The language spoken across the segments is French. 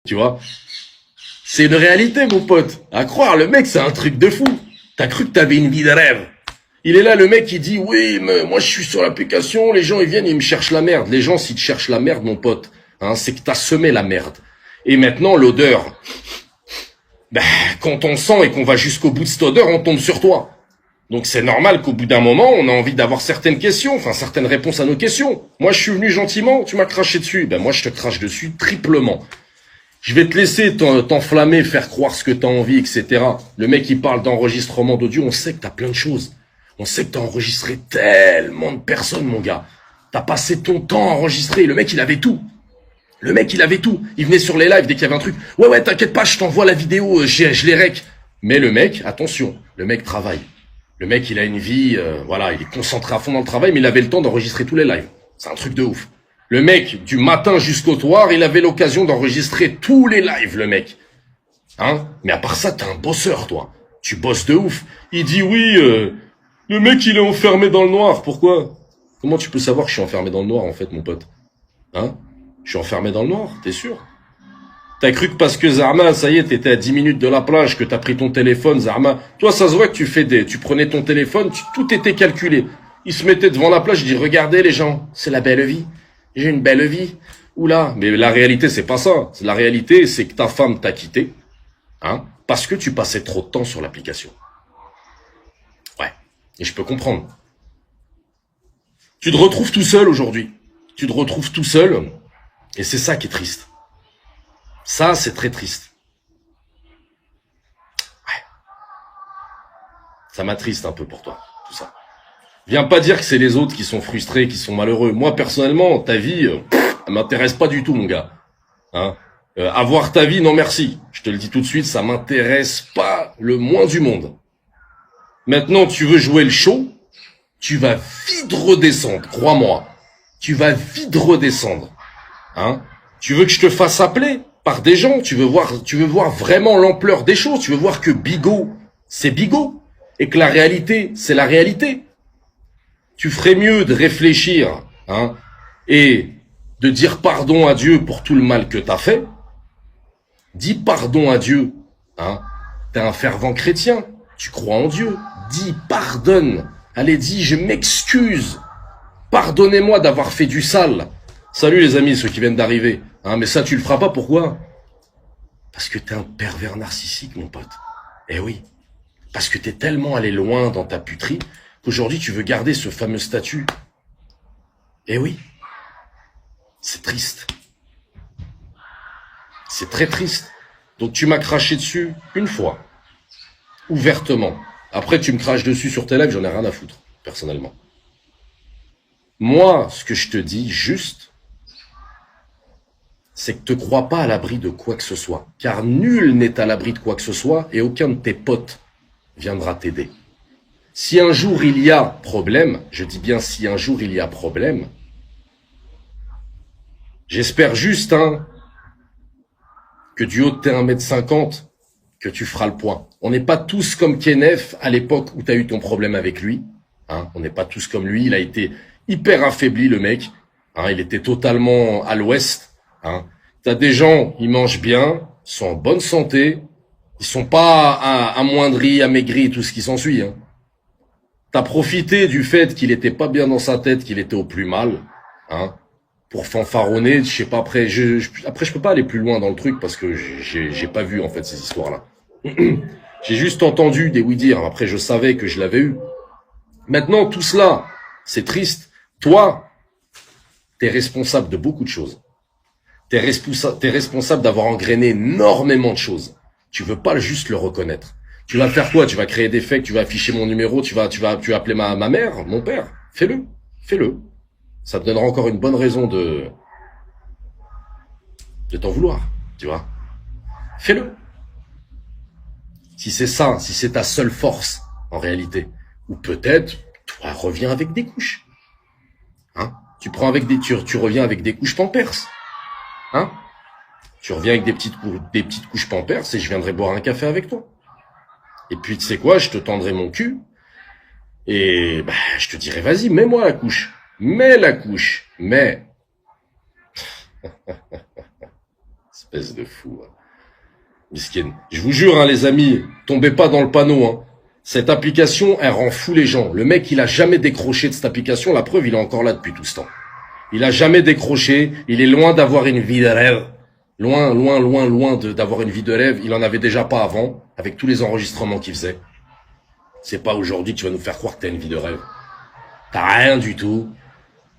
Tu vois? C'est une réalité, mon pote. À croire, le mec, c'est un truc de fou. T'as cru que t'avais une vie de rêve. Il est là, le mec, il dit, oui, mais moi, je suis sur l'application, les gens, ils viennent, ils me cherchent la merde. Les gens, s'ils te cherchent la merde, mon pote, hein, c'est que t'as semé la merde. Et maintenant, l'odeur, quand on sent et qu'on va jusqu'au bout de cette odeur, on tombe sur toi. Donc c'est normal qu'au bout d'un moment, on a envie d'avoir certaines questions, enfin certaines réponses à nos questions. Moi, je suis venu gentiment, tu m'as craché dessus. Moi, je te crache dessus triplement. Je vais te laisser t'enflammer, faire croire ce que t'as envie, etc. Le mec, il parle d'enregistrement d'audio, on sait que t'as plein de choses. On sait que t'as enregistré tellement de personnes, mon gars. T'as passé ton temps à enregistrer. Le mec, il avait tout. Le mec, il avait tout. Il venait sur les lives dès qu'il y avait un truc. Ouais, t'inquiète pas, je t'envoie la vidéo, je les rec. Mais le mec, attention, le mec travaille. Le mec, il a une vie, voilà, il est concentré à fond dans le travail, mais il avait le temps d'enregistrer tous les lives. C'est un truc de ouf. Le mec, du matin jusqu'au soir, il avait l'occasion d'enregistrer tous les lives, le mec. Hein? Mais à part ça, t'es un bosseur, toi. Tu bosses de ouf. Il dit oui, le mec, il est enfermé dans le noir. Pourquoi? Comment tu peux savoir que je suis enfermé dans le noir, en fait, mon pote? Hein? Je suis enfermé dans le noir, t'es sûr? T'as cru que parce que Zarma, ça y est, t'étais à 10 minutes de la plage, que t'as pris ton téléphone, Zarma. Toi, ça se voit que tu prenais ton téléphone, tout était calculé. Il se mettait devant la plage, il dit, regardez les gens, c'est la belle vie. J'ai une belle vie. Oula. Mais la réalité, c'est pas ça. La réalité, c'est que ta femme t'a quitté, hein, parce que tu passais trop de temps sur l'application. Ouais. Et je peux comprendre. Tu te retrouves tout seul aujourd'hui. Tu te retrouves tout seul. Et c'est ça qui est triste. Ça, c'est très triste. Ouais. Ça m'attriste un peu pour toi, tout ça. Viens pas dire que c'est les autres qui sont frustrés, qui sont malheureux. Moi, personnellement, ta vie, elle m'intéresse pas du tout, mon gars. Hein, avoir ta vie, non merci. Je te le dis tout de suite, ça m'intéresse pas le moins du monde. Maintenant, tu veux jouer le show, tu vas vite redescendre, crois-moi. Tu vas vite redescendre. Hein, tu veux que je te fasse appeler par des gens, tu veux voir vraiment l'ampleur des choses, tu veux voir que Bigot, c'est Bigot, et que la réalité, c'est la réalité. Tu ferais mieux de réfléchir, hein, et de dire pardon à Dieu pour tout le mal que t'as fait. Dis pardon à Dieu, hein. T'es un fervent chrétien, tu crois en Dieu. Dis pardonne. Allez, dis je m'excuse. Pardonnez-moi d'avoir fait du sale. Salut les amis, ceux qui viennent d'arriver. Hein, mais ça, tu le feras pas, pourquoi? Parce que t'es un pervers narcissique, mon pote. Eh oui. Parce que t'es tellement allé loin dans ta puterie qu'aujourd'hui, tu veux garder ce fameux statut. Eh oui. C'est triste. C'est très triste. Donc tu m'as craché dessus une fois. Ouvertement. Après, tu me craches dessus sur tes lives, j'en ai rien à foutre, personnellement. Moi, ce que je te dis, juste, c'est que te crois pas à l'abri de quoi que ce soit. Car nul n'est à l'abri de quoi que ce soit et aucun de tes potes viendra t'aider. Si un jour il y a problème, je dis bien si un jour il y a problème, j'espère juste, hein, que du haut de tes 1m50, que tu feras le point. On n'est pas tous comme Kenneth à l'époque où tu as eu ton problème avec lui. Hein, on n'est pas tous comme lui. Il a été hyper affaibli, le mec. Hein, il était totalement à l'ouest. Hein. T'as des gens, ils mangent bien, sont en bonne santé, ils sont pas amoindris, amaigris, tout ce qui s'ensuit. Hein. T'as profité du fait qu'il était pas bien dans sa tête, qu'il était au plus mal, hein, pour fanfaronner. Je sais pas, après je peux pas aller plus loin dans le truc parce que j'ai pas vu en fait ces histoires-là. J'ai juste entendu des oui-dire. Après, je savais que je l'avais eu. Maintenant, tout cela, c'est triste. Toi, t'es responsable de beaucoup de choses. T'es responsable d'avoir engrainé énormément de choses. Tu veux pas juste le reconnaître. Tu vas faire quoi? Tu vas créer des fakes, tu vas afficher mon numéro, tu vas appeler ma mère, mon père. Fais-le. Fais-le. Ça te donnera encore une bonne raison de t'en vouloir, tu vois. Fais-le. Si c'est ça, si c'est ta seule force, en réalité. Ou peut-être, toi, reviens avec des couches. Hein? Tu reviens avec des couches Pampers. Hein? Tu reviens avec des petites couches Pampers et je viendrai boire un café avec toi. Et puis, tu sais quoi, je te tendrai mon cul. Et, je te dirai, vas-y, mets-moi la couche. Mets la couche. Mais, c'est Espèce de fou. Miskin. Je vous jure, hein, les amis, tombez pas dans le panneau. Hein. Cette application, elle rend fou les gens. Le mec, il a jamais décroché de cette application. La preuve, il est encore là depuis tout ce temps. Il a jamais décroché. Il est loin d'avoir une vie de rêve. Loin d'avoir une vie de rêve. Il en avait déjà pas avant, avec tous les enregistrements qu'il faisait. C'est pas aujourd'hui que tu vas nous faire croire que t'as une vie de rêve. T'as rien du tout.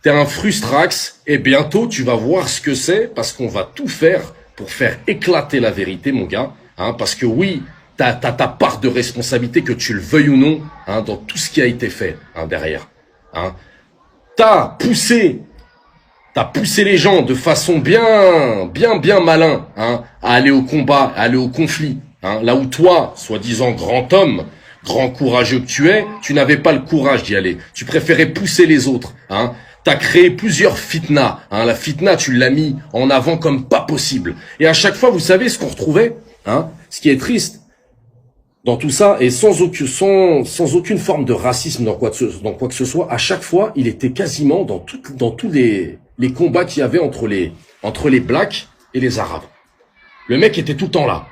T'es un frustrax et bientôt tu vas voir ce que c'est parce qu'on va tout faire pour faire éclater la vérité, mon gars. Hein, parce que oui, t'as ta part de responsabilité, que tu le veuilles ou non, hein, dans tout ce qui a été fait derrière. Hein. T'as poussé les gens de façon bien malin, hein, à aller au combat, à aller au conflit. Hein, là où toi, soi-disant grand homme, grand courageux que tu n'avais pas le courage d'y aller. Tu préférais pousser les autres. Hein. T'as créé plusieurs fitnas. Hein. La fitna, tu l'as mis en avant comme pas possible. Et à chaque fois, vous savez ce qu'on retrouvait, hein, ce qui est triste dans tout ça, et sans aucune forme de racisme dans quoi que ce soit, à chaque fois, il était quasiment dans tous les combats qu'il y avait entre les blacks et les arabes. Le mec était tout le temps là.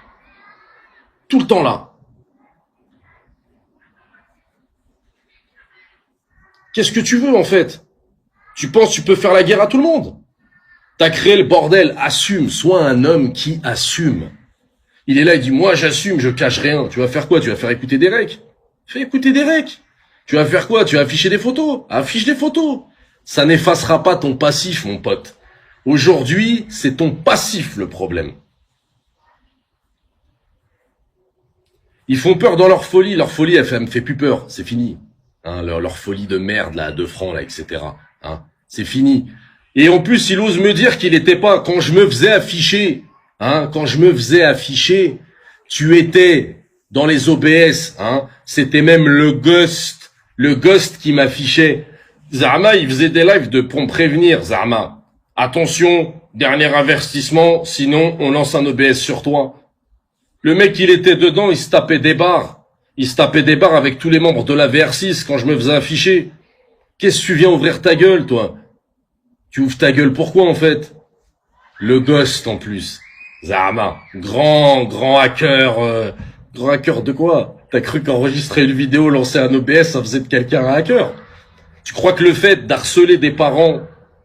Tout le temps là. Qu'est-ce que tu veux, en fait? Tu penses que tu peux faire la guerre à tout le monde? T'as créé le bordel, assume, sois un homme qui assume. Il est là, il dit, moi j'assume, je cache rien. Tu vas faire quoi? Tu vas faire écouter des recs? Fais écouter des recs. Tu vas faire quoi? Tu vas afficher des photos? Affiche des photos. Ça n'effacera pas ton passif, mon pote. Aujourd'hui, c'est ton passif le problème. Ils font peur dans leur folie. Leur folie, elle me fait plus peur. C'est fini. Hein, leur folie de merde, là, à 2 francs, là, etc. Hein, c'est fini. Et en plus, il ose me dire qu'il était pas, quand je me faisais afficher, hein, tu étais dans les OBS, hein, c'était même le Ghost qui m'affichait. Zama, il faisait des lives pour me prévenir, Zama. Attention, dernier avertissement, sinon on lance un OBS sur toi. Le mec, il était dedans, il se tapait des barres. Il se tapait des barres avec tous les membres de la VR6 quand je me faisais afficher. Qu'est-ce que tu viens ouvrir ta gueule, toi? Tu ouvres ta gueule pourquoi, en fait? Le Ghost, en plus. Zama, grand hacker. Grand hacker de quoi? T'as cru qu'enregistrer une vidéo, lancer un OBS, ça faisait de quelqu'un un hacker? Tu crois que le fait d'harceler des parents,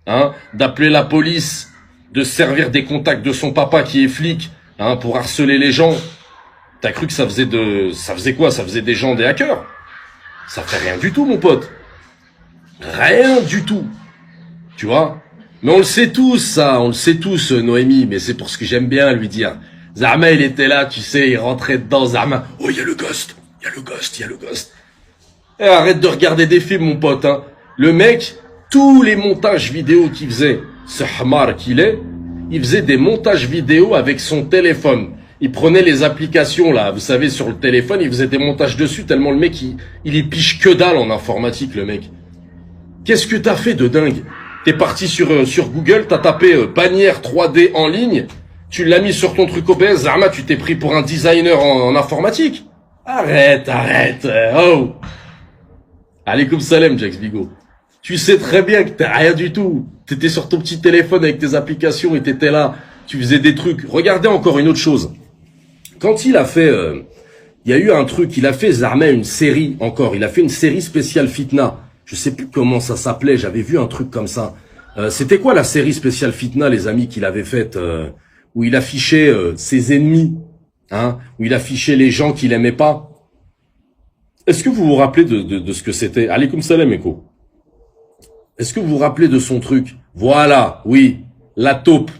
hein, d'appeler la police, de servir des contacts de son papa qui est flic, hein, pour harceler les gens, t'as cru que ça faisait quoi? Ça faisait des gens des hackers? Ça fait rien du tout, mon pote. Rien du tout. Tu vois? Mais on le sait tous, ça. On le sait tous, Noémie. Mais c'est pour ce que j'aime bien lui dire. Zama, il était là, tu sais, il rentrait dedans, Zama. Oh, il y a le Ghost. Eh, arrête de regarder des films, mon pote, hein. Le mec, tous les montages vidéo qu'il faisait, ce hamar qu'il est, il faisait des montages vidéo avec son téléphone. Il prenait les applications, là, vous savez, sur le téléphone, il faisait des montages dessus, tellement le mec, il y piche que dalle en informatique, le mec. Qu'est-ce que t'as fait de dingue? T'es parti sur Google, t'as tapé bannière 3D en ligne, tu l'as mis sur ton truc OBS, Zama, tu t'es pris pour un designer en informatique. Arrête, oh. Alaikum salam, Jax Bigo. Tu sais très bien que t'as rien du tout. T'étais sur ton petit téléphone avec tes applications et t'étais là, tu faisais des trucs. Regardez encore une autre chose. Quand il a fait, il y a eu un truc, il a fait Zama une série encore, il a fait une série spéciale Fitna. Je sais plus comment ça s'appelait, j'avais vu un truc comme ça. C'était quoi la série spéciale Fitna, les amis, qu'il avait faite, où il affichait ses ennemis, hein, où il affichait les gens qu'il aimait pas. Est-ce que vous vous rappelez de ce que c'était? Alaykoum salam, Eko. Est-ce que vous vous rappelez de son truc? Voilà, oui, la taupe,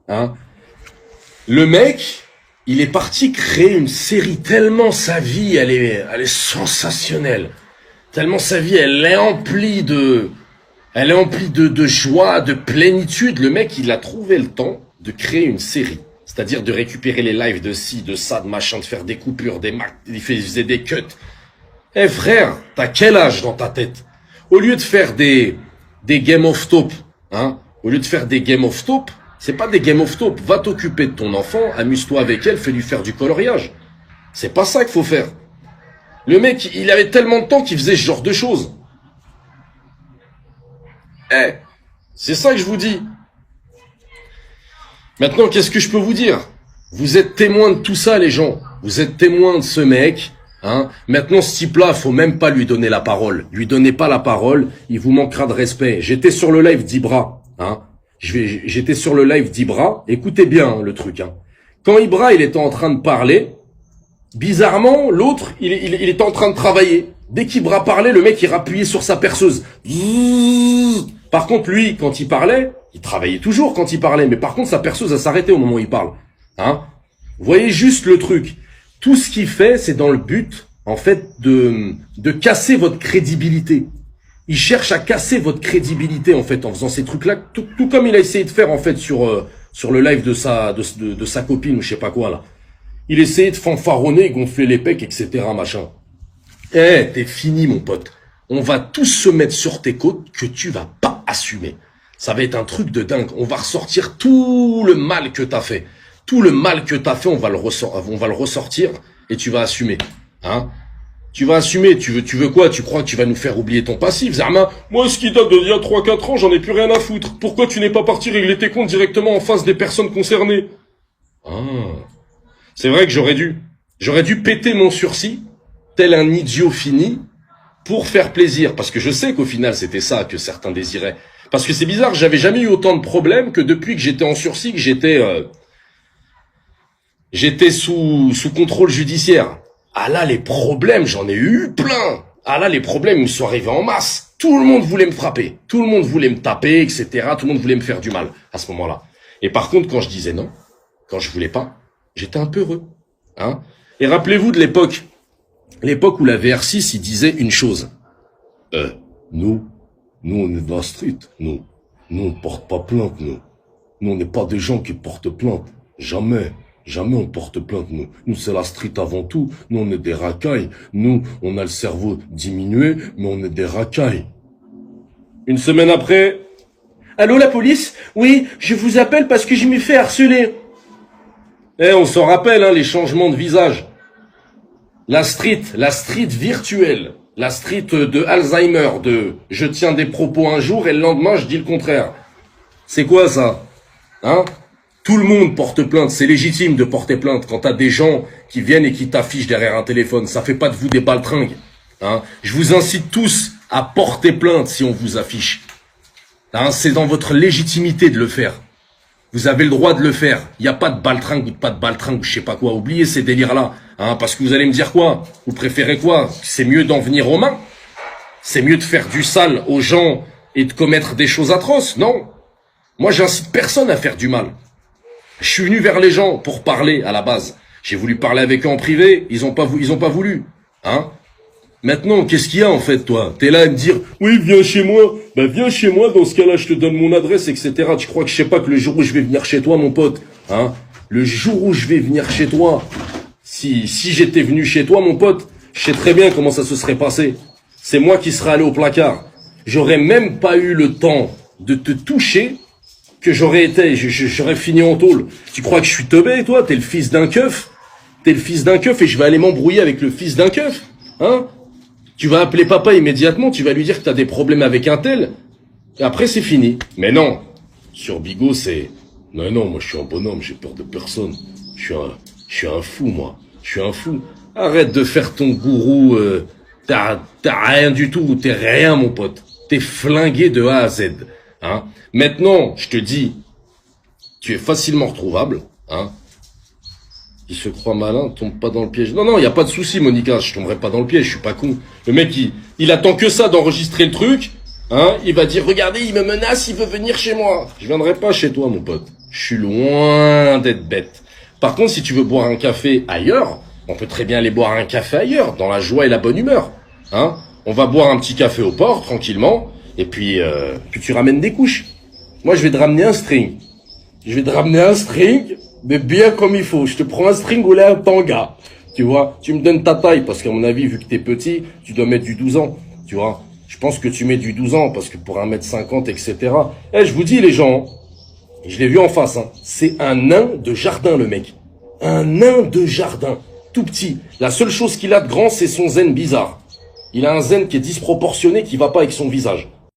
hein. Le mec, il est parti créer une série tellement sa vie, elle est sensationnelle. Tellement sa vie, elle est emplie de joie, de plénitude. Le mec, il a trouvé le temps de créer une série. C'est-à-dire de récupérer les lives de ci, de ça, de machin, de faire des coupures, il faisait des cuts. Eh frère, t'as quel âge dans ta tête? Au lieu de faire des game of top, hein, au lieu de faire des game of top, c'est pas des game of top. Va t'occuper de ton enfant, amuse-toi avec elle, fais-lui faire du coloriage. C'est pas ça qu'il faut faire. Le mec, il avait tellement de temps qu'il faisait ce genre de choses. Eh, c'est ça que je vous dis. Maintenant, qu'est-ce que je peux vous dire? Vous êtes témoins de tout ça, les gens. Vous êtes témoins de ce mec. Hein. Maintenant, ce type-là, faut même pas lui donner la parole. Lui donnez pas la parole, il vous manquera de respect. J'étais sur le live d'Ibra. Hein. J'étais sur le live d'Ibra. Écoutez bien hein, le truc. Hein. Quand Ibra, il était en train de parler, bizarrement, l'autre, il était en train de travailler. Dès qu'Ibra parlait, le mec, il rappuyait sur sa perceuse. Par contre, lui, quand il parlait, il travaillait toujours quand il parlait. Mais par contre, sa perceuse, elle s'arrêtait au moment où il parle. Hein. Vous voyez juste le truc. Tout ce qu'il fait, c'est dans le but, en fait, de casser votre crédibilité. Il cherche à casser votre crédibilité, en fait, en faisant ces trucs-là. Tout comme il a essayé de faire, en fait, sur le live de sa copine ou je sais pas quoi, là. Il essayait de fanfaronner, gonfler les pecs, etc., machin. Eh, t'es fini, mon pote. On va tous se mettre sur tes côtes que tu vas pas assumer. Ça va être un truc de dingue. On va ressortir tout le mal que t'as fait. Tout le mal que t'as fait, on va le ressortir et tu vas assumer. Hein? Tu vas assumer. Tu veux quoi? Tu crois que tu vas nous faire oublier ton passif, Zarma? Moi, ce qui date d'il y a 3-4 ans, j'en ai plus rien à foutre. Pourquoi tu n'es pas parti régler tes comptes directement en face des personnes concernées? Ah. C'est vrai que j'aurais dû péter mon sursis, tel un idiot fini, pour faire plaisir. Parce que je sais qu'au final, c'était ça que certains désiraient. Parce que c'est bizarre, j'avais jamais eu autant de problèmes que depuis que j'étais en sursis, que j'étais sous contrôle judiciaire. Ah là, les problèmes, j'en ai eu plein. Ah là, les problèmes, ils me sont arrivés en masse. Tout le monde voulait me frapper. Tout le monde voulait me taper, etc. Tout le monde voulait me faire du mal à ce moment-là. Et par contre, quand je disais non, quand je voulais pas, j'étais un peu heureux. Hein. Et rappelez-vous de l'époque où la VR6, il disait une chose. Nous, on est de la street. Nous, on porte pas plainte, nous. Nous, on n'est pas des gens qui portent plainte. Jamais on porte plainte, nous. Nous, c'est la street avant tout. Nous, on est des racailles. Nous, on a le cerveau diminué, mais on est des racailles. Une semaine après... Allô, la police? Oui, je vous appelle parce que je m'y fais harceler. On s'en rappelle, hein, les changements de visage. La street virtuelle. La street de Alzheimer, de je tiens des propos un jour et le lendemain je dis le contraire. C'est quoi ça? Hein? Tout le monde porte plainte, c'est légitime de porter plainte quand t'as des gens qui viennent et qui t'affichent derrière un téléphone. Ça fait pas de vous des baltringues. Hein? Je vous incite tous à porter plainte si on vous affiche. Hein? C'est dans votre légitimité de le faire. Vous avez le droit de le faire. Il n'y a pas de baltringue ou de pas de baltringue ou je sais pas quoi. Oubliez ces délires-là. Hein, parce que vous allez me dire quoi? Vous préférez quoi? C'est mieux d'en venir aux mains? C'est mieux de faire du sale aux gens et de commettre des choses atroces? Non. Moi, j'incite personne à faire du mal. Je suis venu vers les gens pour parler à la base. J'ai voulu parler avec eux en privé. Ils ont pas voulu. Hein? Maintenant, qu'est-ce qu'il y a en fait, toi? T'es là à me dire, oui, viens chez moi. Ben viens chez moi, dans ce cas-là, je te donne mon adresse, etc. Tu crois que je sais pas que le jour où je vais venir chez toi, mon pote, hein? Le jour où je vais venir chez toi, si j'étais venu chez toi, mon pote, je sais très bien comment ça se serait passé. C'est moi qui serais allé au placard. J'aurais même pas eu le temps de te toucher que j'aurais fini en tôle. Tu crois que je suis teubé, toi? T'es le fils d'un keuf? T'es le fils d'un keuf et je vais aller m'embrouiller avec le fils d'un keuf? Hein? Tu vas appeler papa immédiatement, tu vas lui dire que t'as des problèmes avec un tel, et après c'est fini. Mais non, sur Bigot c'est... Non, moi je suis un bonhomme, j'ai peur de personne. Je suis un fou, moi. Je suis un fou. Arrête de faire ton gourou, t'as rien du tout, t'es rien, mon pote. T'es flingué de A à Z. Hein? Maintenant, je te dis, tu es facilement retrouvable, hein? Il se croit malin, tombe pas dans le piège. Non, y a pas de souci, Monica, je tomberai pas dans le piège, je suis pas con. Le mec, il attend que ça d'enregistrer le truc, hein. Il va dire, regardez, il me menace, il veut venir chez moi. Je viendrai pas chez toi, mon pote. Je suis loin d'être bête. Par contre, si tu veux boire un café ailleurs, on peut très bien aller boire un café ailleurs, dans la joie et la bonne humeur, hein. On va boire un petit café au port, tranquillement, et puis tu ramènes des couches. Moi, je vais te ramener un string. Mais bien comme il faut. Je te prends un string ou là un tanga. Tu vois, tu me donnes ta taille parce qu'à mon avis, vu que t'es petit, tu dois mettre du 12 ans. Tu vois, je pense que tu mets du 12 ans parce que pour 1m50, etc. Je vous dis les gens, je l'ai vu en face, hein. C'est un nain de jardin le mec. Un nain de jardin. Tout petit. La seule chose qu'il a de grand, c'est son zen bizarre. Il a un zen qui est disproportionné, qui va pas avec son visage.